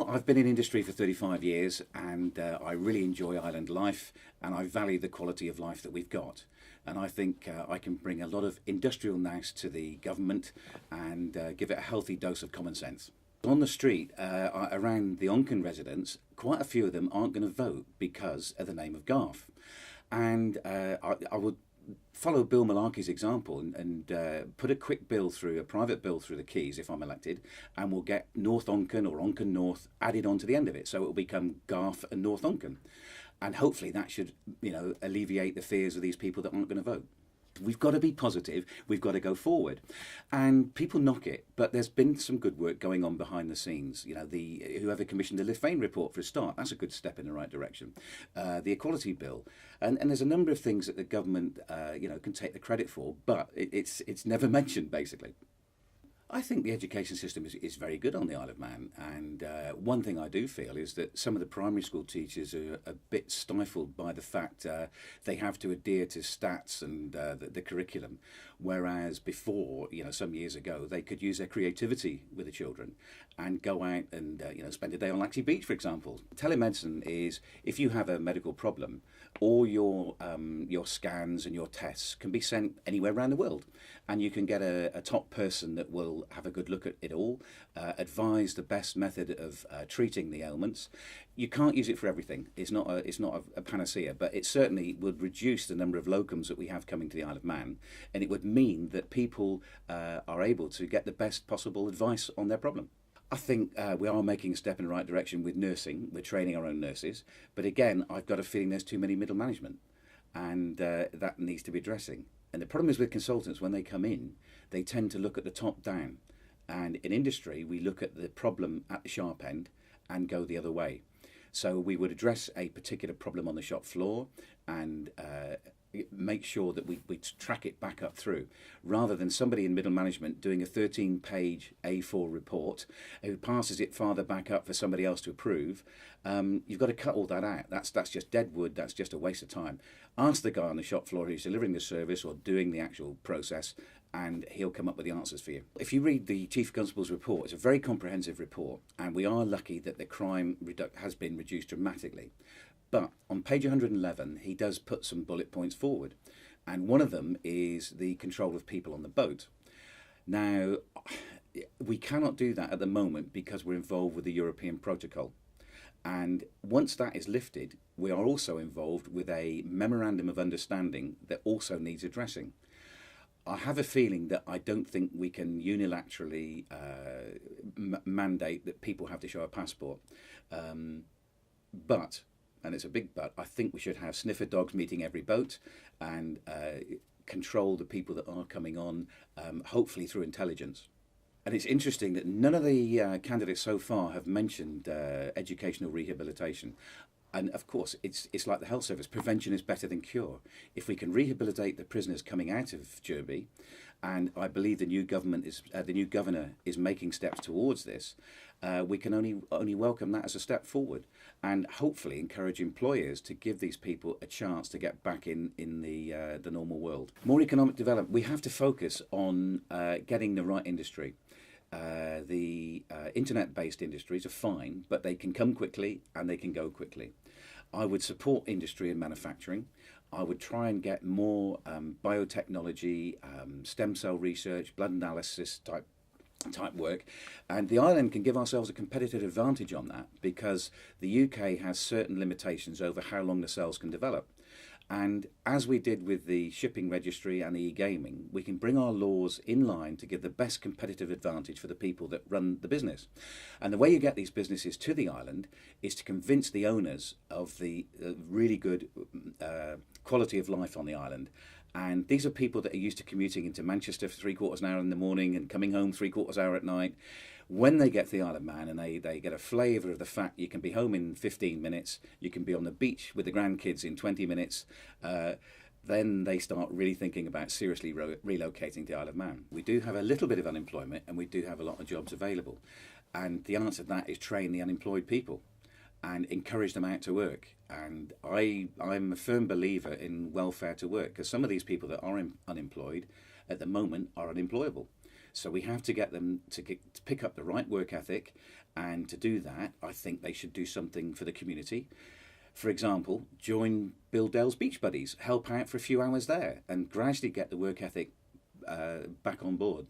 I've been in industry for 35 years and I really enjoy island life and I value the quality of life that we've got. And I think I can bring a lot of industrial nous to the government and give it a healthy dose of common sense. On the street around the Onken residents, quite a few of them aren't going to vote because of the name of Garff. And I would follow Bill Malarkey's example and put a quick bill through, a private bill through the Keys if I'm elected, and we'll get North Onken or Onken North added on to the end of it. So it will become Garff and North Onken. And hopefully that should, alleviate the fears of these people that aren't going to vote. We've got to be positive. We've got to go forward, and people knock it. But there's been some good work going on behind the scenes. Whoever commissioned the Lifane report for a start, that's a good step in the right direction. The Equality Bill, and there's a number of things that the government, can take the credit for, but it's never mentioned basically. I think the education system is very good on the Isle of Man, and one thing I do feel is that some of the primary school teachers are a bit stifled by the fact they have to adhere to stats and the curriculum, whereas before, some years ago, they could use their creativity with the children and go out and spend a day on Laxey Beach, for example. Telemedicine is if you have a medical problem, all your scans and your tests can be sent anywhere around the world, and you can get a top person that will have a good look at it all, advise the best method of treating the ailments. You can't use it for everything. It's not a panacea, but it certainly would reduce the number of locums that we have coming to the Isle of Man, and it would mean that people are able to get the best possible advice on their problem. I think we are making a step in the right direction with nursing. We're training our own nurses. But again, I've got a feeling there's too many middle management, and that needs to be addressing. And the problem is with consultants, when they come in, they tend to look at the top down. And in industry, we look at the problem at the sharp end and go the other way. So we would address a particular problem on the shop floor and make sure that we track it back up through, rather than somebody in middle management doing a 13-page A4 report who passes it farther back up for somebody else to approve. You've got to cut all that out. That's just dead wood. That's just a waste of time. Ask the guy on the shop floor who's delivering the service or doing the actual process, and he'll come up with the answers for you. If you read the Chief Constable's report, it's a very comprehensive report, and we are lucky that the crime has been reduced dramatically. But on page 111, he does put some bullet points forward. And one of them is the control of people on the boat. Now, we cannot do that at the moment because we're involved with the European protocol. And once that is lifted, we are also involved with a memorandum of understanding that also needs addressing. I have a feeling that I don't think we can unilaterally mandate that people have to show a passport. But, and it's a big but, I think we should have sniffer dogs meeting every boat and control the people that are coming on, hopefully through intelligence. And it's interesting that none of the candidates so far have mentioned educational rehabilitation. And of course, it's like the health service. Prevention is better than cure. If we can rehabilitate the prisoners coming out of Derby, and I believe the new governor is making steps towards this, we can only welcome that as a step forward, and hopefully encourage employers to give these people a chance to get back in the normal world. More economic development. We have to focus on getting the right industry. The internet-based industries are fine, but they can come quickly and they can go quickly. I would support industry and manufacturing. I would try and get more biotechnology, stem cell research, blood analysis type work, and the island can give ourselves a competitive advantage on that because the UK has certain limitations over how long the cells can develop. And as we did with the shipping registry and the e-gaming, we can bring our laws in line to give the best competitive advantage for the people that run the business. And the way you get these businesses to the island is to convince the owners of the really good quality of life on the island. And these are people that are used to commuting into Manchester for 3/4 an hour in the morning and coming home 3/4 hour at night. When they get to the Isle of Man and they get a flavour of the fact you can be home in 15 minutes, you can be on the beach with the grandkids in 20 minutes, then they start really thinking about seriously relocating to the Isle of Man. We do have a little bit of unemployment and we do have a lot of jobs available. And the answer to that is train the unemployed people and encourage them out to work. And I'm a firm believer in welfare to work, because some of these people that are unemployed at the moment are unemployable. So we have to get them to pick up the right work ethic, and to do that, I think they should do something for the community. For example, join Bill Dell's Beach Buddies, help out for a few hours there, and gradually get the work ethic back on board.